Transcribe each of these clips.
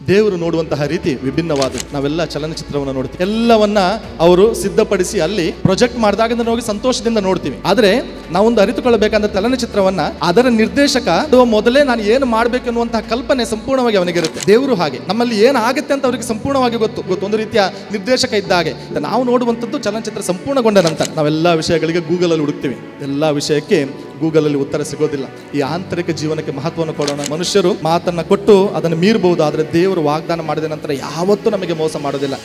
ದೇವರು ನೋಡುವಂತಹ ರೀತಿ ವಿಭಿನ್ನವಾದದ್ದು. ನಾವೆಲ್ಲ ಚಲನಚಿತ್ರವನ್ನು ನೋಡ್ತೀವಿ, ಎಲ್ಲವನ್ನ ಅವರು ಸಿದ್ಧಪಡಿಸಿ ಅಲ್ಲಿ ಪ್ರೊಜೆಕ್ಟ್ ಮಾಡಿದಾಗ ನಾವು ಹೋಗಿ ಸಂತೋಷದಿಂದ ನೋಡ್ತೀವಿ. ಆದ್ರೆ ನಾವೊಂದು ಅರಿತುಕೊಳ್ಳಬೇಕಂದ್ರೆ ಚಲನಚಿತ್ರವನ್ನ ಅದರ ನಿರ್ದೇಶಕ ಮೊದಲೇ ನಾನು ಏನು ಮಾಡ್ಬೇಕು ಅನ್ನುವಂತಹ ಕಲ್ಪನೆ ಸಂಪೂರ್ಣವಾಗಿ ಅವನಿಗಿರುತ್ತೆ. ದೇವರು ಹಾಗೆ ನಮ್ಮಲ್ಲಿ ಏನಾಗುತ್ತೆ ಅಂತ ಅವರಿಗೆ ಸಂಪೂರ್ಣವಾಗಿ ಗೊತ್ತು. ಒಂದು ರೀತಿಯ ನಿರ್ದೇಶಕ ಇದ್ದಾಗೆ ನಾವು ನೋಡುವಂಥದ್ದು ಚಲನಚಿತ್ರ ಸಂಪೂರ್ಣಗೊಂಡ ನಂತರ ನಾವೆಲ್ಲ ವಿಷಯಗಳಿಗೆ ಗೂಗಲ್ ಅಲ್ಲಿ ಹುಡುಕ್ತೀವಿ. ಎಲ್ಲ ವಿಷಯಕ್ಕೆ ಗೂಗಲ್ ಅಲ್ಲಿ ಉತ್ತರ ಸಿಗೋದಿಲ್ಲ. ಈ ಆಂತರಿಕ ಜೀವನಕ್ಕೆ ಮಹತ್ವವನ್ನು ಕೊಡೋಣ. ಮನುಷ್ಯರು ಮಾತನ್ನ ಕೊಟ್ಟು ಅದನ್ನು ಮೀರಬಹುದು, ಆದರೆ ದೇವರು ವಾಗ್ದಾನ ಮಾಡಿದ ನಂತರ ಯಾವತ್ತೂ ನಮಗೆ ಮೋಸ ಮಾಡೋದಿಲ್ಲ.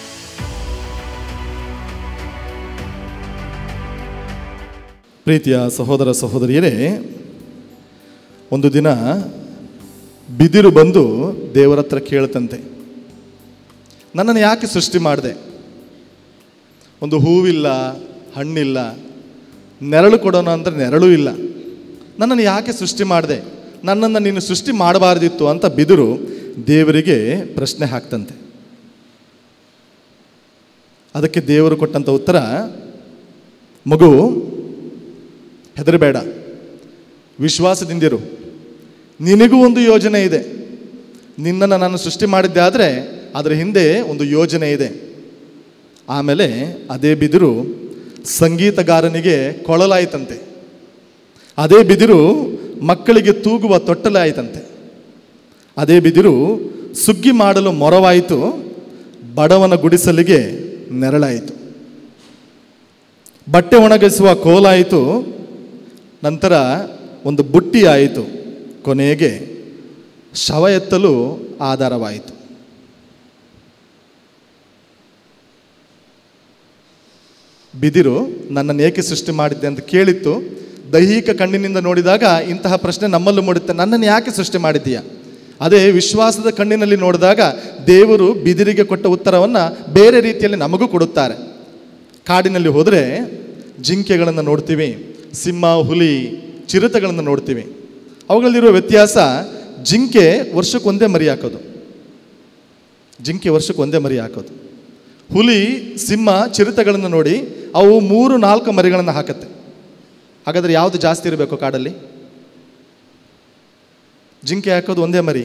ಪ್ರೀತಿಯ ಸಹೋದರ ಸಹೋದರಿಯರೇ, ಒಂದು ದಿನ ಬಿದಿರು ಬಂದು ದೇವರ ಹತ್ರ ಕೇಳ್ತಂತೆ, ನನ್ನನ್ನು ಯಾಕೆ ಸೃಷ್ಟಿ ಮಾಡಿದೆ? ಒಂದು ಹೂವಿಲ್ಲ, ಹಣ್ಣಿಲ್ಲ, ನೆರಳು ಕೊಡೋಣ ಅಂದರೆ ನೆರಳು ಇಲ್ಲ, ನನ್ನನ್ನು ಯಾಕೆ ಸೃಷ್ಟಿ ಮಾಡಿದೆ? ನನ್ನನ್ನು ನೀನು ಸೃಷ್ಟಿ ಮಾಡಬಾರ್ದಿತ್ತು ಅಂತ ಬಿದಿರು ದೇವರಿಗೆ ಪ್ರಶ್ನೆ ಹಾಕ್ತಂತೆ. ಅದಕ್ಕೆ ದೇವರು ಕೊಟ್ಟಂಥ ಉತ್ತರ, ಮಗು ಹೆದರಬೇಡ, ವಿಶ್ವಾಸದಿಂದಿರು, ನಿನಗೂ ಒಂದು ಯೋಜನೆ ಇದೆ. ನಿನ್ನನ್ನು ನಾನು ಸೃಷ್ಟಿ ಮಾಡಿದ್ದೆ ಆದರೆ ಅದರ ಹಿಂದೆ ಒಂದು ಯೋಜನೆ ಇದೆ. ಆಮೇಲೆ ಅದೇ ಬಿದಿರು ಸಂಗೀತಗಾರನಿಗೆ ಕೊಳಲಾಯಿತಂತೆ, ಅದೇ ಬಿದಿರು ಮಕ್ಕಳಿಗೆ ತೂಗುವ ತೊಟ್ಟಲಾಯಿತಂತೆ, ಅದೇ ಬಿದಿರು ಸುಗ್ಗಿ ಮಾಡಲು ಮೊರವಾಯಿತು, ಬಡವನ ಗುಡಿಸಲಿಗೆ ನೆರಳಾಯಿತು, ಬಟ್ಟೆ ಒಣಗಿಸುವ ಕೋಲಾಯಿತು, ನಂತರ ಒಂದು ಬುಟ್ಟಿ ಆಯಿತು, ಕೊನೆಗೆ ಶವ ಎತ್ತಲು ಆಧಾರವಾಯಿತು. ಬಿದಿರು ನನ್ನನ್ನು ಏಕೆ ಸೃಷ್ಟಿ ಮಾಡಿದ್ದೆ ಅಂತ ಕೇಳಿತ್ತು. ದೈಹಿಕ ಕಣ್ಣಿನಿಂದ ನೋಡಿದಾಗ ಇಂತಹ ಪ್ರಶ್ನೆ ನಮ್ಮಲ್ಲೂ ಮೂಡುತ್ತೆ, ನನ್ನನ್ನು ಯಾಕೆ ಸೃಷ್ಟಿ ಮಾಡಿದ್ದೀಯಾ? ಅದೇ ವಿಶ್ವಾಸದ ಕಣ್ಣಿನಲ್ಲಿ ನೋಡಿದಾಗ ದೇವರು ಬಿದಿರಿಗೆ ಕೊಟ್ಟ ಉತ್ತರವನ್ನು ಬೇರೆ ರೀತಿಯಲ್ಲಿ ನಮಗೂ ಕೊಡುತ್ತಾರೆ. ಕಾಡಿನಲ್ಲಿ ಹೋದರೆ ಜಿಂಕೆಗಳನ್ನು ನೋಡ್ತೀವಿ, ಸಿಂಹ, ಹುಲಿ, ಚಿರತೆಗಳನ್ನು ನೋಡ್ತೀವಿ. ಅವುಗಳಲ್ಲಿರುವ ವ್ಯತ್ಯಾಸ, ಜಿಂಕೆ ವರ್ಷಕ್ಕೊಂದೇ ಮರಿ ಹಾಕೋದು, ಹುಲಿ, ಸಿಂಹ, ಚಿರತೆಗಳನ್ನು ನೋಡಿ ಅವು 3-4 ಮರಿಗಳನ್ನು ಹಾಕತ್ತೆ. ಹಾಗಾದರೆ ಯಾವುದು ಜಾಸ್ತಿ ಇರಬೇಕು ಕಾಡಲ್ಲಿ? ಜಿಂಕೆ ಹಾಕೋದು ಒಂದೇ ಮರಿ,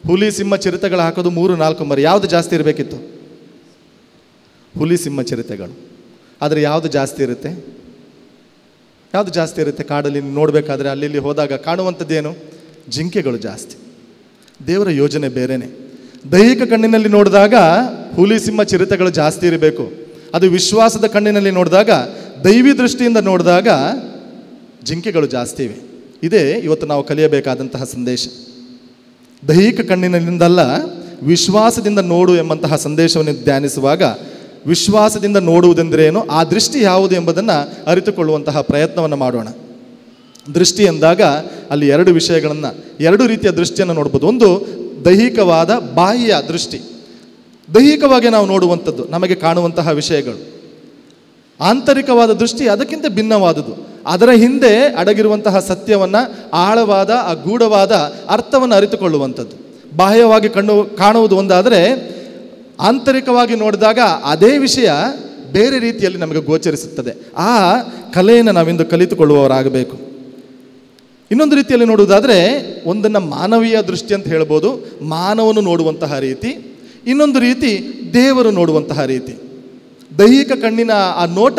ಹುಲಿ, ಸಿಂಹ, ಚಿರತೆಗಳು ಹಾಕೋದು 3-4 ಮರಿ. ಯಾವುದು ಜಾಸ್ತಿ ಇರಬೇಕಿತ್ತು? ಹುಲಿ, ಸಿಂಹ, ಚಿರತೆಗಳು. ಆದರೆ ಯಾವುದು ಜಾಸ್ತಿ ಇರುತ್ತೆ ಕಾಡಲ್ಲಿ ನೋಡಬೇಕಾದ್ರೆ? ಅಲ್ಲಿ ಹೋದಾಗ ಕಾಣುವಂಥದ್ದೇನು? ಜಿಂಕೆಗಳು ಜಾಸ್ತಿ. ದೇವರ ಯೋಜನೆ ಬೇರೆನೆ. ದೈಹಿಕ ಕಣ್ಣಿನಲ್ಲಿ ನೋಡಿದಾಗ ಹುಲಿ, ಸಿಂಹ, ಚಿರತೆಗಳು ಜಾಸ್ತಿ ಇರಬೇಕು. ಅದು ವಿಶ್ವಾಸದ ಕಣ್ಣಿನಲ್ಲಿ ನೋಡಿದಾಗ, ದೈವಿ ದೃಷ್ಟಿಯಿಂದ ನೋಡಿದಾಗ ಜಿಂಕೆಗಳು ಜಾಸ್ತಿ ಇವೆ. ಇದೇ ಇವತ್ತು ನಾವು ಕಲಿಯಬೇಕಾದಂತಹ ಸಂದೇಶ. ದೈಹಿಕ ಕಣ್ಣಿನಿಂದಲ್ಲ, ವಿಶ್ವಾಸದಿಂದ ನೋಡು ಎಂಬಂತಹ ಸಂದೇಶವನ್ನು ಧ್ಯಾನಿಸುವಾಗ, ವಿಶ್ವಾಸದಿಂದ ನೋಡುವುದೆಂದರೇನು, ಆ ದೃಷ್ಟಿ ಯಾವುದು ಎಂಬುದನ್ನು ಅರಿತುಕೊಳ್ಳುವಂತಹ ಪ್ರಯತ್ನವನ್ನು ಮಾಡೋಣ. ದೃಷ್ಟಿ ಎಂದಾಗ ಅಲ್ಲಿ 2 ವಿಷಯಗಳನ್ನು, 2 ರೀತಿಯ ದೃಷ್ಟಿಯನ್ನು ನೋಡ್ಬೋದು. ಒಂದು ದೈಹಿಕವಾದ ಬಾಹ್ಯ ದೃಷ್ಟಿ, ದೈಹಿಕವಾಗಿ ನಾವು ನೋಡುವಂಥದ್ದು, ನಮಗೆ ಕಾಣುವಂತಹ ವಿಷಯಗಳು. ಆಂತರಿಕವಾದ ದೃಷ್ಟಿ ಅದಕ್ಕಿಂತ ಭಿನ್ನವಾದುದು. ಅದರ ಹಿಂದೆ ಅಡಗಿರುವಂತಹ ಸತ್ಯವನ್ನು, ಆಳವಾದ ಆ ಗೂಢವಾದ ಅರ್ಥವನ್ನು ಅರಿತುಕೊಳ್ಳುವಂಥದ್ದು. ಬಾಹ್ಯವಾಗಿ ಕಾಣುವುದು ಒಂದಾದರೆ, ಆಂತರಿಕವಾಗಿ ನೋಡಿದಾಗ ಅದೇ ವಿಷಯ ಬೇರೆ ರೀತಿಯಲ್ಲಿ ನಮಗೆ ಗೋಚರಿಸುತ್ತದೆ. ಆ ಕಲೆಯನ್ನು ನಾವಿಂದು ಕಲಿತುಕೊಳ್ಳುವವರಾಗಬೇಕು. ಇನ್ನೊಂದು ರೀತಿಯಲ್ಲಿ ನೋಡುವುದಾದರೆ, ಒಂದನ್ನು ಮಾನವೀಯ ದೃಷ್ಟಿ ಅಂತ ಹೇಳ್ಬೋದು, ಮಾನವನು ನೋಡುವಂತಹ ರೀತಿ. ಇನ್ನೊಂದು ರೀತಿ ದೇವರು ನೋಡುವಂತಹ ರೀತಿ. ದೈಹಿಕ ಕಣ್ಣಿನ ಆ ನೋಟ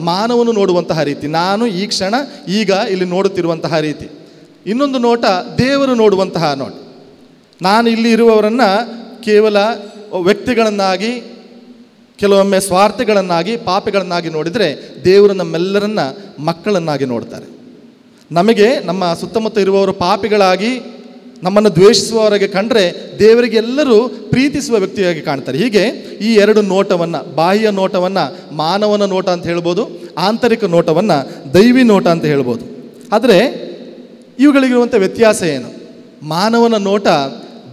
ಮಾನವನು ನೋಡುವಂತಹ ರೀತಿ, ನಾನು ಈ ಕ್ಷಣ ಈಗ ಇಲ್ಲಿ ನೋಡುತ್ತಿರುವಂತಹ ರೀತಿ. ಇನ್ನೊಂದು ನೋಟ ದೇವರು ನೋಡುವಂತಹ ನೋಟ. ನಾನು ಇಲ್ಲಿ ಇರುವವರನ್ನು ಕೇವಲ ವ್ಯಕ್ತಿಗಳನ್ನಾಗಿ, ಕೆಲವೊಮ್ಮೆ ಸ್ವಾರ್ಥಿಗಳನ್ನಾಗಿ, ಪಾಪಿಗಳನ್ನಾಗಿ ನೋಡಿದರೆ, ದೇವರು ನಮ್ಮೆಲ್ಲರನ್ನ ಮಕ್ಕಳನ್ನಾಗಿ ನೋಡ್ತಾರೆ. ನಮಗೆ ನಮ್ಮ ಸುತ್ತಮುತ್ತ ಇರುವವರು ಪಾಪಿಗಳಾಗಿ ನಮ್ಮನ್ನು ದ್ವೇಷಿಸುವವರಿಗೆ ಕಂಡ್ರೆ, ದೇವರಿಗೆ ಎಲ್ಲರೂ ಪ್ರೀತಿಸುವ ವ್ಯಕ್ತಿಯಾಗಿ ಕಾಣ್ತಾರೆ. ಹೀಗೆ ಈ 2 ನೋಟವನ್ನು, ಬಾಹ್ಯ ನೋಟವನ್ನು ಮಾನವನ ನೋಟ ಅಂತ ಹೇಳ್ಬೋದು, ಆಂತರಿಕ ನೋಟವನ್ನು ದೈವಿ ನೋಟ ಅಂತ ಹೇಳ್ಬೋದು. ಆದರೆ ಇವುಗಳಿಗಿರುವಂಥ ವ್ಯತ್ಯಾಸ ಏನು? ಮಾನವನ ನೋಟ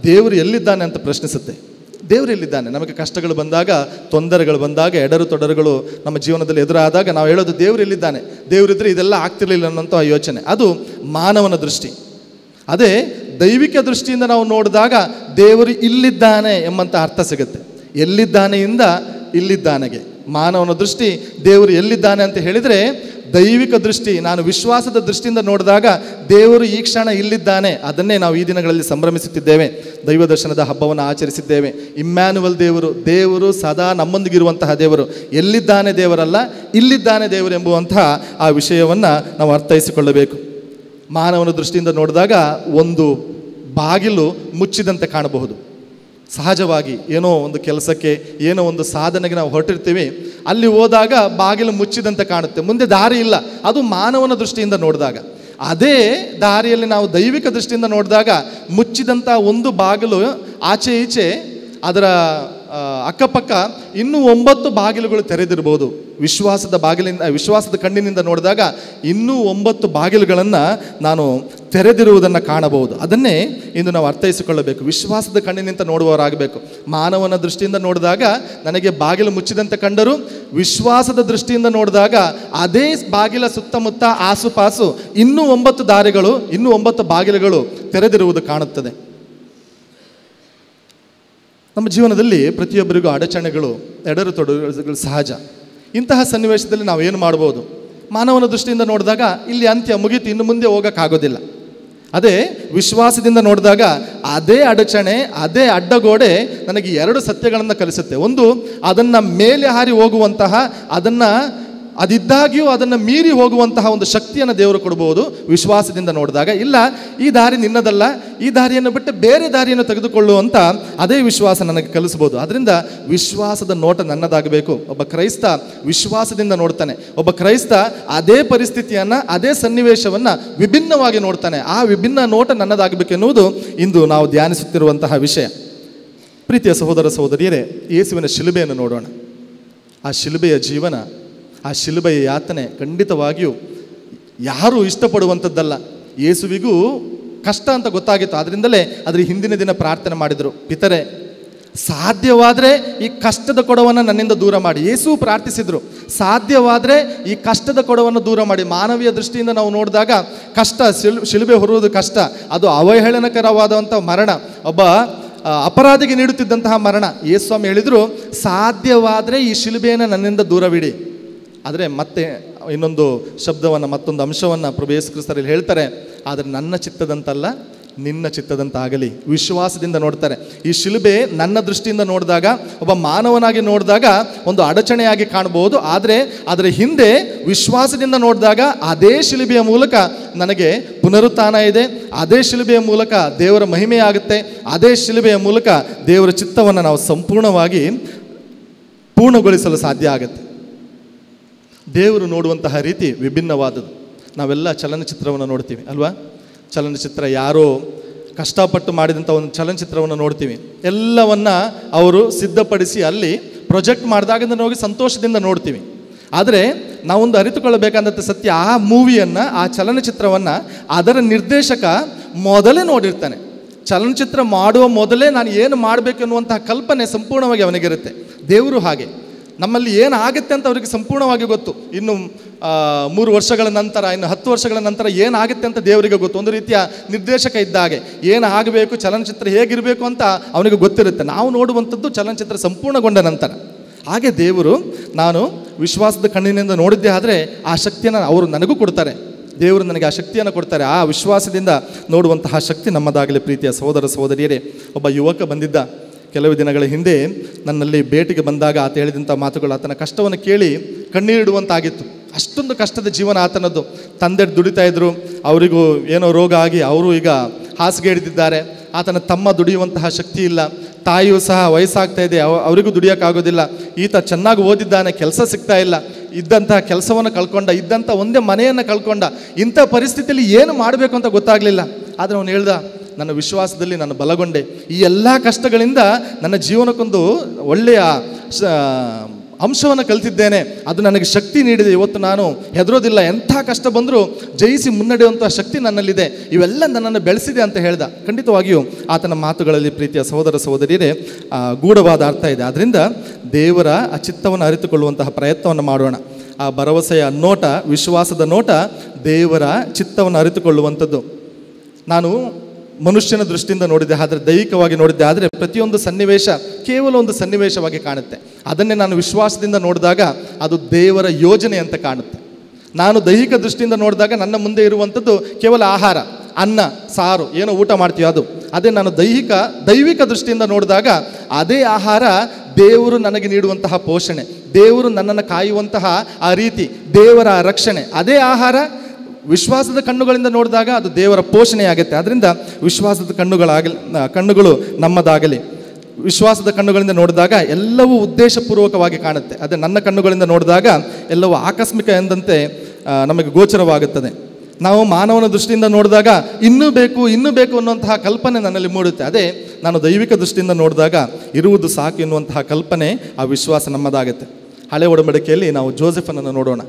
ದೇವರು ಎಲ್ಲಿದ್ದಾನೆ ಅಂತ ಪ್ರಶ್ನಿಸುತ್ತೆ. ದೇವರು ಎಲ್ಲಿದ್ದಾನೆ? ನಮಗೆ ಕಷ್ಟಗಳು ಬಂದಾಗ, ತೊಂದರೆಗಳು ಬಂದಾಗ, ಎಡರು ತೊಡರುಗಳು ನಮ್ಮ ಜೀವನದಲ್ಲಿ ಎದುರಾದಾಗ ನಾವು ಹೇಳೋದು ದೇವರು ಎಲ್ಲಿದ್ದಾನೆ, ದೇವರಿದ್ದರೆ ಇದೆಲ್ಲ ಆಗ್ತಿರ್ಲಿಲ್ಲ ಅನ್ನೋಂಥ ಯೋಚನೆ. ಅದು ಮಾನವನ ದೃಷ್ಟಿ. ಅದೇ ದೈವಿಕ ದೃಷ್ಟಿಯಿಂದ ನಾವು ನೋಡಿದಾಗ ದೇವರು ಇಲ್ಲಿದ್ದಾನೆ ಎಂಬಂಥ ಅರ್ಥ ಸಿಗುತ್ತೆ. ಎಲ್ಲಿದ್ದಾನೆಯಿಂದ ಇಲ್ಲಿದ್ದಾನೆಗೆ. ಮಾನವನ ದೃಷ್ಟಿ ದೇವರು ಎಲ್ಲಿದ್ದಾನೆ ಅಂತ ಹೇಳಿದರೆ ದೈವಿಕ ದೃಷ್ಟಿ, ನಾನು ವಿಶ್ವಾಸದ ದೃಷ್ಟಿಯಿಂದ ನೋಡಿದಾಗ ದೇವರು ಈ ಕ್ಷಣ ಇಲ್ಲಿದ್ದಾನೆ. ಅದನ್ನೇ ನಾವು ಈ ದಿನಗಳಲ್ಲಿ ಸಂಭ್ರಮಿಸುತ್ತಿದ್ದೇವೆ. ದೈವ ದರ್ಶನದ ಹಬ್ಬವನ್ನು ಆಚರಿಸಿದ್ದೇವೆ. ಇಮ್ಯಾನುವಲ್ ದೇವರು ಸದಾ ನಮ್ಮೊಂದಿಗಿರುವಂತಹ ದೇವರು. ಎಲ್ಲಿದ್ದಾನೆ ದೇವರಲ್ಲ, ಇಲ್ಲಿದ್ದಾನೆ ದೇವರು ಎಂಬುವಂತಹ ಆ ವಿಷಯವನ್ನು ನಾವು ಅರ್ಥೈಸಿಕೊಳ್ಳಬೇಕು. ಮಾನವನ ದೃಷ್ಟಿಯಿಂದ ನೋಡಿದಾಗ ಒಂದು ಬಾಗಿಲು ಮುಚ್ಚಿದಂತೆ ಕಾಣಬಹುದು. ಸಹಜವಾಗಿ ಏನೋ ಒಂದು ಕೆಲಸಕ್ಕೆ, ಏನೋ ಒಂದು ಸಾಧನೆಗೆ ನಾವು ಹೊರಟಿರ್ತೀವಿ, ಅಲ್ಲಿ ಹೋದಾಗ ಬಾಗಿಲು ಮುಚ್ಚಿದಂತೆ ಕಾಣುತ್ತೆ, ಮುಂದೆ ದಾರಿ ಇಲ್ಲ. ಅದು ಮಾನವನ ದೃಷ್ಟಿಯಿಂದ ನೋಡಿದಾಗ. ಅದೇ ದಾರಿಯಲ್ಲಿ ನಾವು ದೈವಿಕ ದೃಷ್ಟಿಯಿಂದ ನೋಡಿದಾಗ ಮುಚ್ಚಿದಂಥ ಒಂದು ಬಾಗಿಲು ಆಚೆ ಈಚೆ ಅದರ ಅಕ್ಕಪಕ್ಕ ಇನ್ನೂ 9 ಬಾಗಿಲುಗಳು ತೆರೆದಿರ್ಬೋದು. ವಿಶ್ವಾಸದ ಕಣ್ಣಿನಿಂದ ನೋಡಿದಾಗ ಇನ್ನೂ 9 ಬಾಗಿಲುಗಳನ್ನು ನಾನು ತೆರೆದಿರುವುದನ್ನು ಕಾಣಬಹುದು. ಅದನ್ನೇ ಇಂದು ನಾವು ಅರ್ಥೈಸಿಕೊಳ್ಳಬೇಕು. ವಿಶ್ವಾಸದ ಕಣ್ಣಿನಿಂದ ನೋಡುವವರಾಗಬೇಕು. ಮಾನವನ ದೃಷ್ಟಿಯಿಂದ ನೋಡಿದಾಗ ನನಗೆ ಬಾಗಿಲು ಮುಚ್ಚಿದಂತೆ ಕಂಡರೂ, ವಿಶ್ವಾಸದ ದೃಷ್ಟಿಯಿಂದ ನೋಡಿದಾಗ ಅದೇ ಬಾಗಿಲ ಸುತ್ತಮುತ್ತ ಆಸುಪಾಸು ಇನ್ನೂ 9 ದಾರಿಗಳು, ಇನ್ನೂ 9 ಬಾಗಿಲುಗಳು ತೆರೆದಿರುವುದು ಕಾಣುತ್ತದೆ. ನಮ್ಮ ಜೀವನದಲ್ಲಿ ಪ್ರತಿಯೊಬ್ಬರಿಗೂ ಅಡಚಣೆಗಳು, ಎಡರುತೊಡರುಗಳು ಸಹಜ. ಇಂತಹ ಸನ್ನಿವೇಶದಲ್ಲಿ ನಾವು ಏನು ಮಾಡ್ಬೋದು? ಮಾನವನ ದೃಷ್ಟಿಯಿಂದ ನೋಡಿದಾಗ ಇಲ್ಲಿ ಅಂತ್ಯ ಮುಗೀತು, ಇನ್ನು ಮುಂದೆ ಹೋಗೋಕ್ಕಾಗೋದಿಲ್ಲ. ಅದೇ ವಿಶ್ವಾಸದಿಂದ ನೋಡಿದಾಗ ಅದೇ ಅಡಚಣೆ, ಅದೇ ಅಡ್ಡಗೋಡೆ ನನಗೆ 2 ಸತ್ಯಗಳನ್ನು ಕಲಿಸುತ್ತೆ. ಒಂದು, ಅದನ್ನು ಮೇಲೆ ಹಾರಿ ಹೋಗುವಂತಹ, ಅದಿದ್ದಾಗಿಯೂ ಅದನ್ನು ಮೀರಿ ಹೋಗುವಂತಹ ಒಂದು ಶಕ್ತಿಯನ್ನು ದೇವರು ಕೊಡಬಹುದು ವಿಶ್ವಾಸದಿಂದ ನೋಡಿದಾಗ. ಇಲ್ಲ, ಈ ದಾರಿ ನಿನ್ನದಲ್ಲ, ಈ ದಾರಿಯನ್ನು ಬಿಟ್ಟು ಬೇರೆ ದಾರಿಯನ್ನು ತೆಗೆದುಕೊಳ್ಳುವಂಥ ಅದೇ ವಿಶ್ವಾಸ ನನಗೆ ಕಲಿಸ್ಬೋದು. ಅದರಿಂದ ವಿಶ್ವಾಸದ ನೋಟ ನನ್ನದಾಗಬೇಕು. ಒಬ್ಬ ಕ್ರೈಸ್ತ ವಿಶ್ವಾಸದಿಂದ ನೋಡ್ತಾನೆ. ಒಬ್ಬ ಕ್ರೈಸ್ತ ಅದೇ ಪರಿಸ್ಥಿತಿಯನ್ನು, ಅದೇ ಸನ್ನಿವೇಶವನ್ನು ವಿಭಿನ್ನವಾಗಿ ನೋಡ್ತಾನೆ. ಆ ವಿಭಿನ್ನ ನೋಟ ನನ್ನದಾಗಬೇಕೆನ್ನುವುದು ಇಂದು ನಾವು ಧ್ಯಾನಿಸುತ್ತಿರುವಂತಹ ವಿಷಯ. ಪ್ರೀತಿಯ ಸಹೋದರ ಸಹೋದರಿಯರೇ, ಯೇಸುವಿನ ಶಿಲುಬೆಯನ್ನು ನೋಡೋಣ. ಆ ಶಿಲುಬೆಯ ಜೀವನ, ಆ ಶಿಲುಬೆಯ ಯಾತನೆ ಖಂಡಿತವಾಗಿಯೂ ಯಾರೂ ಇಷ್ಟಪಡುವಂಥದ್ದಲ್ಲ. ಯೇಸುವಿಗೂ ಕಷ್ಟ ಅಂತ ಗೊತ್ತಾಗಿತ್ತು. ಅದರಿಂದಲೇ ಅದರ ಹಿಂದಿನ ದಿನ ಪ್ರಾರ್ಥನೆ ಮಾಡಿದರು, ಪಿತರೆ ಸಾಧ್ಯವಾದರೆ ಈ ಕಷ್ಟದ ಕೊಡವನ್ನು ನನ್ನಿಂದ ದೂರ ಮಾಡಿ. ಯೇಸು ಪ್ರಾರ್ಥಿಸಿದರು, ಸಾಧ್ಯವಾದರೆ ಈ ಕಷ್ಟದ ಕೊಡವನ್ನು ದೂರ ಮಾಡಿ. ಮಾನವೀಯ ದೃಷ್ಟಿಯಿಂದ ನಾವು ನೋಡಿದಾಗ ಕಷ್ಟ, ಶಿಲುಬೆ ಹೊರುವುದು ಕಷ್ಟ, ಅದು ಅವಹೇಳನಕರವಾದಂಥ ಮರಣ, ಒಬ್ಬ ಅಪರಾಧಿಗೆ ನೀಡುತ್ತಿದ್ದಂತಹ ಮರಣ. ಯೇಸು ಸ್ವಾಮಿ ಹೇಳಿದರು, ಸಾಧ್ಯವಾದರೆ ಈ ಶಿಲುಬೆಯನ್ನು ನನ್ನಿಂದ ದೂರವಿಡಿ. ಆದರೆ ಮತ್ತೆ ಇನ್ನೊಂದು ಶಬ್ದವನ್ನು, ಮತ್ತೊಂದು ಅಂಶವನ್ನು ಪ್ರಭು ಯೇಸು ಕ್ರಿಸ್ತರಲ್ಲಿ ಹೇಳ್ತಾರೆ, ಆದರೆ ನನ್ನ ಚಿತ್ತದಂತಲ್ಲ ನಿನ್ನ ಚಿತ್ತದಂತಾಗಲಿ. ವಿಶ್ವಾಸದಿಂದ ನೋಡ್ತಾರೆ. ಈ ಶಿಲುಬೆ ನನ್ನ ದೃಷ್ಟಿಯಿಂದ ನೋಡಿದಾಗ, ಒಬ್ಬ ಮಾನವನಾಗಿ ನೋಡಿದಾಗ ಒಂದು ಅಡಚಣೆಯಾಗಿ ಕಾಣಬಹುದು. ಆದರೆ ಅದರ ಹಿಂದೆ ವಿಶ್ವಾಸದಿಂದ ನೋಡಿದಾಗ ಅದೇ ಶಿಲುಬೆಯ ಮೂಲಕ ನನಗೆ ಪುನರುತ್ಥಾನ ಇದೆ, ಅದೇ ಶಿಲುಬೆಯ ಮೂಲಕ ದೇವರ ಮಹಿಮೆ ಆಗುತ್ತೆ, ಅದೇ ಶಿಲುಬೆಯ ಮೂಲಕ ದೇವರ ಚಿತ್ತವನ್ನು ನಾವು ಸಂಪೂರ್ಣವಾಗಿ ಪೂರ್ಣಗೊಳಿಸಲು ಸಾಧ್ಯ ಆಗುತ್ತೆ. ದೇವರು ನೋಡುವಂತಹ ರೀತಿ ವಿಭಿನ್ನವಾದದ್ದು. ನಾವೆಲ್ಲ ಚಲನಚಿತ್ರವನ್ನು ನೋಡ್ತೀವಿ ಅಲ್ವಾ? ಚಲನಚಿತ್ರ ಯಾರೋ ಕಷ್ಟಪಟ್ಟು ಮಾಡಿದಂಥ ಒಂದು ಚಲನಚಿತ್ರವನ್ನು ನೋಡ್ತೀವಿ. ಎಲ್ಲವನ್ನ ಅವರು ಸಿದ್ಧಪಡಿಸಿ ಅಲ್ಲಿ ಪ್ರೊಜೆಕ್ಟ್ ಮಾಡಿದಾಗ ಅದನ್ನು ಹೋಗಿ ಸಂತೋಷದಿಂದ ನೋಡ್ತೀವಿ. ಆದರೆ ನಾವೊಂದು ಅರಿತುಕೊಳ್ಳಬೇಕಂತ ಸತ್ಯ, ಆ ಮೂವಿಯನ್ನು, ಆ ಚಲನಚಿತ್ರವನ್ನು ಅದರ ನಿರ್ದೇಶಕ ಮೊದಲೇ ನೋಡಿರ್ತಾನೆ. ಚಲನಚಿತ್ರ ಮಾಡುವ ಮೊದಲೇ ನಾನು ಏನು ಮಾಡಬೇಕೆನ್ನುವಂತಹ ಕಲ್ಪನೆ ಸಂಪೂರ್ಣವಾಗಿ ಅವನಿಗಿರುತ್ತೆ. ದೇವರು ಹಾಗೆ. ನಮ್ಮಲ್ಲಿ ಏನಾಗುತ್ತೆ ಅಂತ ಅವರಿಗೆ ಸಂಪೂರ್ಣವಾಗಿ ಗೊತ್ತು. ಇನ್ನು 3 ವರ್ಷಗಳ ನಂತರ, ಇನ್ನು 10 ವರ್ಷಗಳ ನಂತರ ಏನಾಗುತ್ತೆ ಅಂತ ದೇವರಿಗೆ ಗೊತ್ತು. ಒಂದು ರೀತಿಯ ನಿರ್ದೇಶಕ ಇದ್ದಾಗೆ ಏನಾಗಬೇಕು, ಚಲನಚಿತ್ರ ಹೇಗಿರಬೇಕು ಅಂತ ಅವನಿಗೆ ಗೊತ್ತಿರುತ್ತೆ. ನಾವು ನೋಡುವಂಥದ್ದು ಚಲನಚಿತ್ರ ಸಂಪೂರ್ಣಗೊಂಡ ನಂತರ. ಹಾಗೆ ದೇವರು, ನಾನು ವಿಶ್ವಾಸದ ಕಣ್ಣಿನಿಂದ ನೋಡಿದ್ದೇ ಆದರೆ ಆ ಶಕ್ತಿಯನ್ನು ಅವರು ನನಗೂ ಕೊಡ್ತಾರೆ. ದೇವರು ನನಗೆ ಆ ಶಕ್ತಿಯನ್ನು ಕೊಡ್ತಾರೆ. ಆ ವಿಶ್ವಾಸದಿಂದ ನೋಡುವಂತಹ ಶಕ್ತಿ ನಮ್ಮದಾಗಲಿ. ಪ್ರೀತಿಯ ಸಹೋದರ ಸಹೋದರಿಯರೇ, ಒಬ್ಬ ಯುವಕ ಬಂದಿದ್ದ ಕೆಲವು ದಿನಗಳ ಹಿಂದೆ ನನ್ನಲ್ಲಿ ಭೇಟಿಗೆ ಬಂದಾಗ. ಆತ ಹೇಳಿದಂಥ ಮಾತುಗಳು, ಆತನ ಕಷ್ಟವನ್ನು ಕೇಳಿ ಕಣ್ಣೀರಿಡುವಂತಾಗಿತ್ತು. ಅಷ್ಟೊಂದು ಕಷ್ಟದ ಜೀವನ ಆತನದ್ದು. ತಂದೆ ದುಡಿತಾ ಇದ್ದರು, ಅವರಿಗೂ ಏನೋ ರೋಗ ಆಗಿ ಅವರು ಈಗ ಹಾಸಿಗೆ ಹಿಡಿದಿದ್ದಾರೆ. ಆತನ ತಮ್ಮ ದುಡಿಯುವಂತಹ ಶಕ್ತಿ ಇಲ್ಲ, ತಾಯಿಯೂ ಸಹ ವಯಸ್ಸಾಗ್ತಾ ಇದೆ, ಅವರಿಗೂ ದುಡಿಯೋಕ್ಕಾಗೋದಿಲ್ಲ. ಈತ ಚೆನ್ನಾಗಿ ಓದಿದ್ದಾನೆ, ಕೆಲಸ ಸಿಗ್ತಾ ಇಲ್ಲ, ಇದ್ದಂತಹ ಕೆಲಸವನ್ನು ಕಳ್ಕೊಂಡ, ಇದ್ದಂಥ ಒಂದೇ ಮನೆಯನ್ನು ಕಳ್ಕೊಂಡ. ಇಂಥ ಪರಿಸ್ಥಿತಿಯಲ್ಲಿ ಏನು ಮಾಡಬೇಕು ಅಂತ ಗೊತ್ತಾಗಲಿಲ್ಲ. ಆದರೆ ಅವನು ಹೇಳ್ದ, ನನ್ನ ವಿಶ್ವಾಸದಲ್ಲಿ ನಾನು ಬಲಗೊಂಡೆ, ಈ ಎಲ್ಲ ಕಷ್ಟಗಳಿಂದ ನನ್ನ ಜೀವನಕ್ಕೊಂದು ಒಳ್ಳೆಯ ಅಂಶವನ್ನು ಕಲಿತಿದ್ದೇನೆ, ಅದು ನನಗೆ ಶಕ್ತಿ ನೀಡಿದೆ. ಇವತ್ತು ನಾನು ಹೆದರೋದಿಲ್ಲ, ಎಂಥ ಕಷ್ಟ ಬಂದರೂ ಜಯಿಸಿ ಮುನ್ನಡೆಯುವಂಥ ಶಕ್ತಿ ನನ್ನಲ್ಲಿದೆ, ಇವೆಲ್ಲ ನನ್ನನ್ನು ಬೆಳೆಸಿದೆ ಅಂತ ಹೇಳ್ದ. ಖಂಡಿತವಾಗಿಯೂ ಆತನ ಮಾತುಗಳಲ್ಲಿ ಪ್ರೀತಿಯ ಸಹೋದರ ಸಹೋದರಿಯರೇ ಗೂಢವಾದ ಅರ್ಥ ಇದೆ. ಆದ್ದರಿಂದ ದೇವರ ಆ ಚಿತ್ತವನ್ನು ಅರಿತುಕೊಳ್ಳುವಂತಹ ಪ್ರಯತ್ನವನ್ನು ಮಾಡೋಣ. ಆ ಭರವಸೆಯ ನೋಟ, ವಿಶ್ವಾಸದ ನೋಟ ದೇವರ ಚಿತ್ತವನ್ನು ಅರಿತುಕೊಳ್ಳುವಂಥದ್ದು. ನಾನು ಮನುಷ್ಯನ ದೃಷ್ಟಿಯಿಂದ ನೋಡಿದ್ದೆ, ಆದರೆ ದೈಹಿಕವಾಗಿ ನೋಡಿದ್ದೆ. ಆದರೆ ಪ್ರತಿಯೊಂದು ಸನ್ನಿವೇಶ ಕೇವಲ ಒಂದು ಸನ್ನಿವೇಶವಾಗಿ ಕಾಣುತ್ತೆ. ಅದನ್ನೇ ನಾನು ವಿಶ್ವಾಸದಿಂದ ನೋಡಿದಾಗ ಅದು ದೇವರ ಯೋಜನೆ ಅಂತ ಕಾಣುತ್ತೆ. ನಾನು ದೈಹಿಕ ದೃಷ್ಟಿಯಿಂದ ನೋಡಿದಾಗ ನನ್ನ ಮುಂದೆ ಇರುವಂಥದ್ದು ಕೇವಲ ಆಹಾರ, ಅನ್ನ, ಸಾರು, ಏನೋ ಊಟ ಮಾಡ್ತೀವಿ ಅದು. ಅದೇ ನಾನು ದೈವಿಕ ದೃಷ್ಟಿಯಿಂದ ನೋಡಿದಾಗ ಅದೇ ಆಹಾರ ದೇವರು ನನಗೆ ನೀಡುವಂತಹ ಪೋಷಣೆ, ದೇವರು ನನ್ನನ್ನು ಕಾಯುವಂತಹ ಆ ರೀತಿ, ದೇವರ ರಕ್ಷಣೆ. ಅದೇ ಆಹಾರ ವಿಶ್ವಾಸದ ಕಣ್ಣುಗಳಿಂದ ನೋಡಿದಾಗ ಅದು ದೇವರ ಪೋಷಣೆಯಾಗುತ್ತೆ. ಅದರಿಂದ ವಿಶ್ವಾಸದ ಕಣ್ಣುಗಳು ನಮ್ಮದಾಗಲಿ. ವಿಶ್ವಾಸದ ಕಣ್ಣುಗಳಿಂದ ನೋಡಿದಾಗ ಎಲ್ಲವೂ ಉದ್ದೇಶಪೂರ್ವಕವಾಗಿ ಕಾಣುತ್ತೆ. ಅದೇ ನನ್ನ ಕಣ್ಣುಗಳಿಂದ ನೋಡಿದಾಗ ಎಲ್ಲವೂ ಆಕಸ್ಮಿಕ ಎಂದಂತೆ ನಮಗೆ ಗೋಚರವಾಗುತ್ತದೆ. ನಾವು ಮಾನವನ ದೃಷ್ಟಿಯಿಂದ ನೋಡಿದಾಗ ಇನ್ನೂ ಬೇಕು ಅನ್ನುವಂತಹ ಕಲ್ಪನೆ ನನ್ನಲ್ಲಿ ಮೂಡುತ್ತೆ. ಅದೇ ನಾನು ದೈವಿಕ ದೃಷ್ಟಿಯಿಂದ ನೋಡಿದಾಗ ಇರುವುದು ಸಾಕು ಎನ್ನುವಂತಹ ಕಲ್ಪನೆ, ಆ ವಿಶ್ವಾಸ ನಮ್ಮದಾಗುತ್ತೆ. ಹಳೆ ಒಡಂಬಡಿಕೆಯಲ್ಲಿ ನಾವು ಜೋಸೆಫನನ್ನು ನೋಡೋಣ.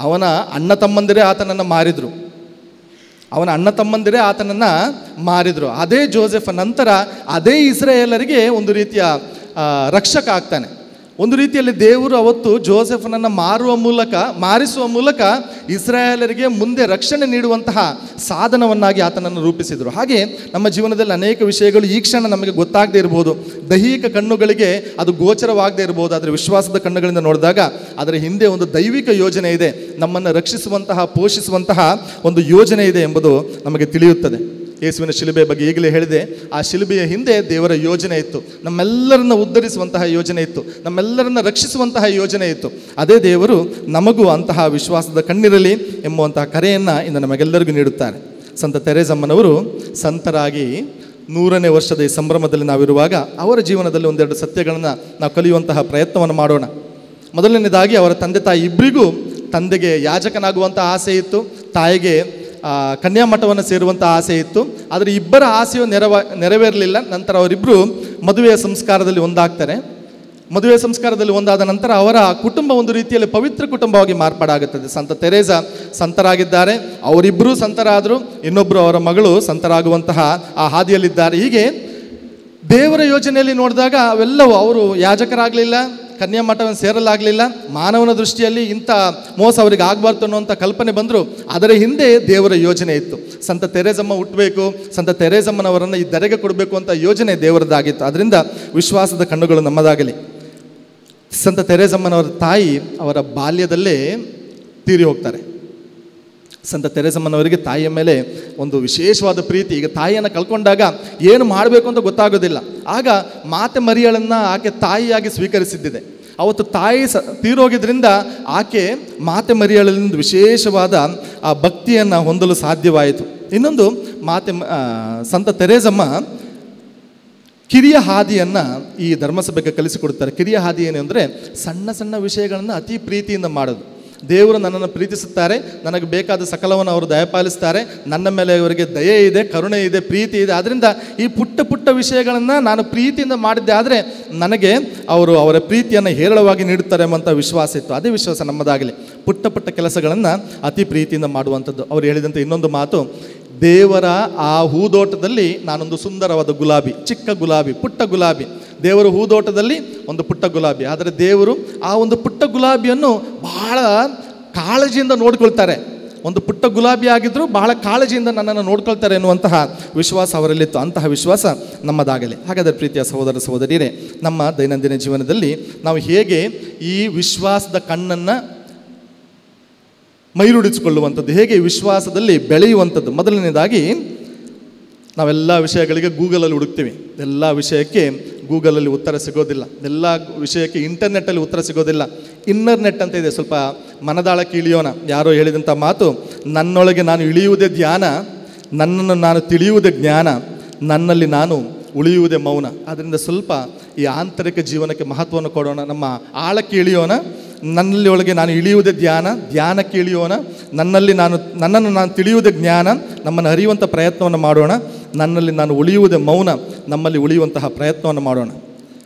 ಅವನ ಅಣ್ಣ ತಮ್ಮಂದಿರೇ ಆತನನ್ನು ಮಾರಿದ್ರು. ಅದೇ ಜೋಸೆಫ್ ನಂತರ ಅದೇ ಇಸ್ರಾಯೇಲರಿಗೆ ಒಂದು ರೀತಿಯ ರಕ್ಷಕ ಆಗ್ತಾನೆ. ಒಂದು ರೀತಿಯಲ್ಲಿ ದೇವರು ಅವತ್ತು ಜೋಸೆಫನನ್ನು ಮಾರಿಸುವ ಮೂಲಕ ಇಸ್ರಾಯೇಲರಿಗೆ ಮುಂದೆ ರಕ್ಷಣೆ ನೀಡುವಂತಹ ಸಾಧನವನ್ನಾಗಿ ಆತನನ್ನು ರೂಪಿಸಿದರು. ಹಾಗೆ ನಮ್ಮ ಜೀವನದಲ್ಲಿ ಅನೇಕ ವಿಷಯಗಳು ಈ ಕ್ಷಣ ನಮಗೆ ಗೊತ್ತಾಗದೇ ಇರ್ಬೋದು, ದೈಹಿಕ ಕಣ್ಣುಗಳಿಗೆ ಅದು ಗೋಚರವಾಗದೇ ಇರ್ಬೋದು. ಆದರೆ ವಿಶ್ವಾಸದ ಕಣ್ಣುಗಳಿಂದ ನೋಡಿದಾಗ ಅದರ ಹಿಂದೆ ಒಂದು ದೈವಿಕ ಯೋಜನೆ ಇದೆ, ನಮ್ಮನ್ನು ರಕ್ಷಿಸುವಂತಹ, ಪೋಷಿಸುವಂತಹ ಒಂದು ಯೋಜನೆ ಇದೆ ಎಂಬುದು ನಮಗೆ ತಿಳಿಯುತ್ತದೆ. ಯೇಸುವಿನ ಶಿಲುಬೆ ಬಗ್ಗೆ ಈಗಲೇ ಹೇಳಿದೆ. ಆ ಶಿಲುಬೆಯ ಹಿಂದೆ ದೇವರ ಯೋಜನೆ ಇತ್ತು, ನಮ್ಮೆಲ್ಲರನ್ನ ಉದ್ಧರಿಸುವಂತಹ ಯೋಜನೆ ಇತ್ತು, ನಮ್ಮೆಲ್ಲರನ್ನ ರಕ್ಷಿಸುವಂತಹ ಯೋಜನೆ ಇತ್ತು. ಅದೇ ದೇವರು ನಮಗೂ ಅಂತಹ ವಿಶ್ವಾಸದ ಕಣ್ಣಿರಲಿ ಎಂಬುವಂತಹ ಕರೆಯನ್ನು ಇಂದು ನಮಗೆಲ್ಲರಿಗೂ ನೀಡುತ್ತಾರೆ. ಸಂತ ತೆರೇಸಮ್ಮನವರು ಸಂತರಾಗಿ 100ನೇ ವರ್ಷದ ಈ ಸಂಭ್ರಮದಲ್ಲಿ ನಾವಿರುವಾಗ ಅವರ ಜೀವನದಲ್ಲಿ ಒಂದೆರಡು ಸತ್ಯಗಳನ್ನು ನಾವು ಕಲಿಯುವಂತಹ ಪ್ರಯತ್ನವನ್ನು ಮಾಡೋಣ. ಮೊದಲನೇದಾಗಿ ಅವರ ತಂದೆ ತಾಯಿ ಇಬ್ಬರಿಗೂ, ತಂದೆಗೆ ಯಾಜಕನಾಗುವಂಥ ಆಸೆ ಇತ್ತು, ತಾಯಿಗೆ ಕನ್ಯಾಮಠವನ್ನು ಸೇರುವಂಥ ಆಸೆ ಇತ್ತು. ಆದರೆ ಇಬ್ಬರ ಆಸೆಯು ನೆರವೇರಲಿಲ್ಲ. ನಂತರ ಅವರಿಬ್ಬರು ಮದುವೆಯ ಸಂಸ್ಕಾರದಲ್ಲಿ ಒಂದಾಗ್ತಾರೆ. ಮದುವೆ ಸಂಸ್ಕಾರದಲ್ಲಿ ಒಂದಾದ ನಂತರ ಅವರ ಕುಟುಂಬ ಒಂದು ರೀತಿಯಲ್ಲಿ ಪವಿತ್ರ ಕುಟುಂಬವಾಗಿ ಮಾರ್ಪಾಡಾಗುತ್ತದೆ. ಸಂತ ತೆರೇಸ ಸಂತರಾಗಿದ್ದಾರೆ, ಅವರಿಬ್ಬರೂ ಸಂತರಾದರು, ಇನ್ನೊಬ್ಬರು ಅವರ ಮಗಳು ಸಂತರಾಗುವಂತಹ ಆ ಹಾದಿಯಲ್ಲಿದ್ದಾರೆ. ಹೀಗೆ ದೇವರ ಯೋಜನೆಯಲ್ಲಿ ನೋಡಿದಾಗ ಅವೆಲ್ಲವೂ, ಅವರು ಯಾಜಕರಾಗಲಿಲ್ಲ, ಕನ್ಯಾಮಠವನ್ನು ಸೇರಲಾಗಲಿಲ್ಲ, ಮಾನವನ ದೃಷ್ಟಿಯಲ್ಲಿ ಇಂಥ ಮೋಸ ಅವರಿಗೆ ಆಗಬಾರ್ದು ಅನ್ನುವಂಥ ಕಲ್ಪನೆ ಬಂದರು. ಅದರ ಹಿಂದೆ ದೇವರ ಯೋಜನೆ ಇತ್ತು. ಸಂತ ತೆರೇಸಮ್ಮ ಹುಟ್ಟಬೇಕು, ಸಂತ ತೆರೇಸಮ್ಮನವರನ್ನು ಈ ಧರೆಗೆ ಕೊಡಬೇಕು ಅಂತ ಯೋಜನೆ ದೇವರದಾಗಿತ್ತು. ಅದರಿಂದ ವಿಶ್ವಾಸದ ಕಣ್ಣುಗಳು ನಮ್ಮದಾಗಲಿ. ಸಂತ ತೆರೇಸಮ್ಮನವರ ತಾಯಿ ಅವರ ಬಾಲ್ಯದಲ್ಲೇ ತೀರಿ ಹೋಗ್ತಾರೆ. ಸಂತ ತೆರೇಸಮ್ಮನವರಿಗೆ ತಾಯಿಯ ಮೇಲೆ ಒಂದು ವಿಶೇಷವಾದ ಪ್ರೀತಿ. ಈಗ ತಾಯಿಯನ್ನು ಕಳ್ಕೊಂಡಾಗ ಏನು ಮಾಡಬೇಕು ಅಂತ ಗೊತ್ತಾಗೋದಿಲ್ಲ. ಆಗ ಮಾತೆ ಮರಿಯಳನ್ನು ಆಕೆ ತಾಯಿಯಾಗಿ ಸ್ವೀಕರಿಸಿದ್ದಿದೆ. ಅವತ್ತು ತಾಯಿ ತೀರೋಗಿದ್ರಿಂದ ಆಕೆ ಮಾತೆ ಮರಿಯಳಿಂದ ವಿಶೇಷವಾದ ಆ ಭಕ್ತಿಯನ್ನು ಹೊಂದಲು ಸಾಧ್ಯವಾಯಿತು. ಇನ್ನೊಂದು ಸಂತ ತೆರೇಸಮ್ಮ ಕಿರಿಯ ಹಾದಿಯನ್ನು ಈ ಧರ್ಮಸಭೆಗೆ ಕಲಿಸಿಕೊಡ್ತಾರೆ. ಕಿರಿಯ ಹಾದಿ ಏನು ಅಂದರೆ ಸಣ್ಣ ಸಣ್ಣ ವಿಷಯಗಳನ್ನು ಅತಿ ಪ್ರೀತಿಯಿಂದ ಮಾಡೋದು. ದೇವರು ನನ್ನನ್ನು ಪ್ರೀತಿಸುತ್ತಾರೆ, ನನಗೆ ಬೇಕಾದ ಸಕಲವನ್ನು ಅವರು ದಯಪಾಲಿಸ್ತಾರೆ, ನನ್ನ ಮೇಲೆ ಅವರಿಗೆ ದಯೆ ಇದೆ, ಕರುಣೆ ಇದೆ, ಪ್ರೀತಿ ಇದೆ. ಆದ್ದರಿಂದ ಈ ಪುಟ್ಟ ಪುಟ್ಟ ವಿಷಯಗಳನ್ನು ನಾನು ಪ್ರೀತಿಯಿಂದ ಮಾಡಿದ್ದೆ ಆದರೆ ನನಗೆ ಅವರ ಪ್ರೀತಿಯನ್ನು ಹೇರಳವಾಗಿ ನೀಡುತ್ತಾರೆ ಎಂಬಂಥ ವಿಶ್ವಾಸ ಇತ್ತು. ಅದೇ ವಿಶ್ವಾಸ ನಮ್ಮದಾಗಲಿ. ಪುಟ್ಟ ಪುಟ್ಟ ಕೆಲಸಗಳನ್ನು ಅತಿ ಪ್ರೀತಿಯಿಂದ ಮಾಡುವಂಥದ್ದು. ಅವರು ಹೇಳಿದಂಥ ಇನ್ನೊಂದು ಮಾತು, ದೇವರ ಆ ಹೂದೋಟದಲ್ಲಿ ನಾನೊಂದು ಸುಂದರವಾದ ಗುಲಾಬಿ, ಚಿಕ್ಕ ಗುಲಾಬಿ, ಪುಟ್ಟ ಗುಲಾಬಿ. ದೇವರ ಹೂದೋಟದಲ್ಲಿ ಒಂದು ಪುಟ್ಟ ಗುಲಾಬಿ. ಆದರೆ ದೇವರು ಆ ಒಂದು ಪುಟ್ಟ ಗುಲಾಬಿಯನ್ನು ಬಹಳ ಕಾಳಜಿಯಿಂದ ನೋಡ್ಕೊಳ್ತಾರೆ. ಒಂದು ಪುಟ್ಟ ಗುಲಾಬಿ ಆಗಿದ್ದರೂ ಬಹಳ ಕಾಳಜಿಯಿಂದ ನನ್ನನ್ನು ನೋಡ್ಕೊಳ್ತಾರೆ ಎನ್ನುವಂತಹ ವಿಶ್ವಾಸ ಅವರಲ್ಲಿತ್ತು. ಅಂತಹ ವಿಶ್ವಾಸ ನಮ್ಮದಾಗಲಿ. ಹಾಗಾದರೆ ಪ್ರೀತಿಯ ಸಹೋದರ ಸಹೋದರಿಯರೇ, ನಮ್ಮ ದೈನಂದಿನ ಜೀವನದಲ್ಲಿ ನಾವು ಹೇಗೆ ಈ ವಿಶ್ವಾಸದ ಕಣ್ಣನ್ನು ಮೈರೂಡಿಸಿಕೊಳ್ಳುವಂಥದ್ದು, ಹೇಗೆ ವಿಶ್ವಾಸದಲ್ಲಿ ಬೆಳೆಯುವಂಥದ್ದು? ಮೊದಲನೇದಾಗಿ ನಾವೆಲ್ಲ ವಿಷಯಗಳಿಗೆ ಗೂಗಲಲ್ಲಿ ಹುಡುಕ್ತೀವಿ. ಎಲ್ಲ ವಿಷಯಕ್ಕೆ ಗೂಗಲಲ್ಲಿ ಉತ್ತರ ಸಿಗೋದಿಲ್ಲ, ಎಲ್ಲ ವಿಷಯಕ್ಕೆ ಇಂಟರ್ನೆಟ್ಟಲ್ಲಿ ಉತ್ತರ ಸಿಗೋದಿಲ್ಲ. ಇನ್ನರ್ನೆಟ್ ಅಂತ ಇದೆ, ಸ್ವಲ್ಪ ಮನದಾಳಕ್ಕೆ ಇಳಿಯೋಣ. ಯಾರೋ ಹೇಳಿದಂಥ ಮಾತು, ನನ್ನೊಳಗೆ ನಾನು ಇಳಿಯುವುದೇ ಧ್ಯಾನ, ನನ್ನನ್ನು ನಾನು ತಿಳಿಯುವುದೇ ಜ್ಞಾನ, ನನ್ನಲ್ಲಿ ನಾನು ಉಳಿಯುವುದೇ ಮೌನ. ಆದ್ದರಿಂದ ಸ್ವಲ್ಪ ಈ ಆಂತರಿಕ ಜೀವನಕ್ಕೆ ಮಹತ್ವವನ್ನು ಕೊಡೋಣ, ನಮ್ಮ ಆಳಕ್ಕೆ ಇಳಿಯೋಣ. ನನ್ನಲ್ಲಿ ಒಳಗೆ ನಾನು ಇಳಿಯುವುದೇ ಧ್ಯಾನ, ಧ್ಯಾನಕ್ಕೆ ಇಳಿಯೋಣ. ನನ್ನನ್ನು ನಾನು ತಿಳಿಯುವುದೇ ಜ್ಞಾನ, ನಮ್ಮನ್ನು ಅರಿಯುವಂಥ ಪ್ರಯತ್ನವನ್ನು ಮಾಡೋಣ. ನನ್ನಲ್ಲಿ ನಾನು ಉಳಿಯುವುದೇ ಮೌನ, ನಮ್ಮಲ್ಲಿ ಉಳಿಯುವಂತಹ ಪ್ರಯತ್ನವನ್ನು ಮಾಡೋಣ.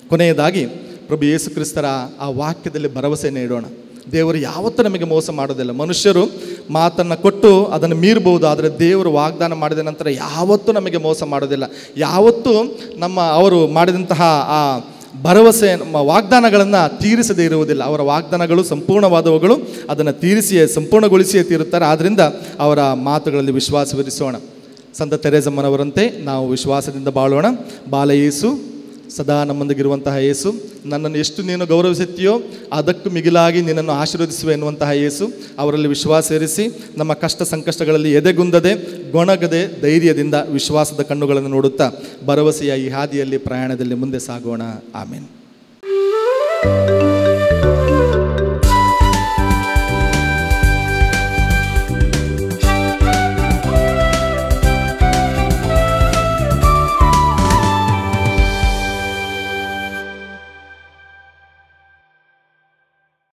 ಕೊನೆಯದಾಗಿ ಪ್ರಭು ಯೇಸು ಕ್ರಿಸ್ತರ ಆ ವಾಕ್ಯದಲ್ಲಿ ಭರವಸೆಯನ್ನು ಇಡೋಣ. ದೇವರು ಯಾವತ್ತೂ ನಮಗೆ ಮೋಸ ಮಾಡೋದಿಲ್ಲ. ಮನುಷ್ಯರು ಮಾತನ್ನು ಕೊಟ್ಟು ಅದನ್ನು ಮೀರಬಹುದು, ಆದರೆ ದೇವರು ವಾಗ್ದಾನ ಮಾಡಿದ ನಂತರ ಯಾವತ್ತೂ ನಮಗೆ ಮೋಸ ಮಾಡೋದಿಲ್ಲ. ಯಾವತ್ತೂ ಅವರು ಮಾಡಿದಂತಹ ಆ ಭರವಸೆ, ವಾಗ್ದಾನಗಳನ್ನು ತೀರಿಸದೇ ಇರುವುದಿಲ್ಲ. ಅವರ ವಾಗ್ದಾನಗಳು ಸಂಪೂರ್ಣವಾದವುಗಳು, ಅದನ್ನು ಸಂಪೂರ್ಣಗೊಳಿಸಿಯೇ ತೀರುತ್ತಾರೆ. ಆದ್ದರಿಂದ ಅವರ ಮಾತುಗಳಲ್ಲಿ ವಿಶ್ವಾಸವಿರಿಸೋಣ. ಸಂತ ತೆರೇಸಮ್ಮನವರಂತೆ ನಾವು ವಿಶ್ವಾಸದಿಂದ ಬಾಳೋಣ. ಬಾಲ ಯೇಸು ಸದಾ ನಮ್ಮೊಂದಿಗಿರುವಂತಹ ಯೇಸು, ನನ್ನನ್ನು ಎಷ್ಟು ನೀನು ಗೌರವಿಸುತ್ತೀಯೋ ಅದಕ್ಕೂ ಮಿಗಿಲಾಗಿ ನಿನ್ನನ್ನು ಆಶೀರ್ವದಿಸುವೆ ಎನ್ನುವಂತಹ ಯೇಸು ಅವರಲ್ಲಿ ವಿಶ್ವಾಸ ಇರಿಸಿ ನಮ್ಮ ಕಷ್ಟ ಸಂಕಷ್ಟಗಳಲ್ಲಿ ಎದೆಗುಂದದೆ ಗೊಣಗದೆ ಧೈರ್ಯದಿಂದ ವಿಶ್ವಾಸದ ಕಣ್ಣುಗಳನ್ನು ನೋಡುತ್ತಾ ಭರವಸೆಯ ಈ ಹಾದಿಯಲ್ಲಿ ಪ್ರಯಾಣದಲ್ಲಿ ಮುಂದೆ ಸಾಗೋಣ. ಆಮೇನ್.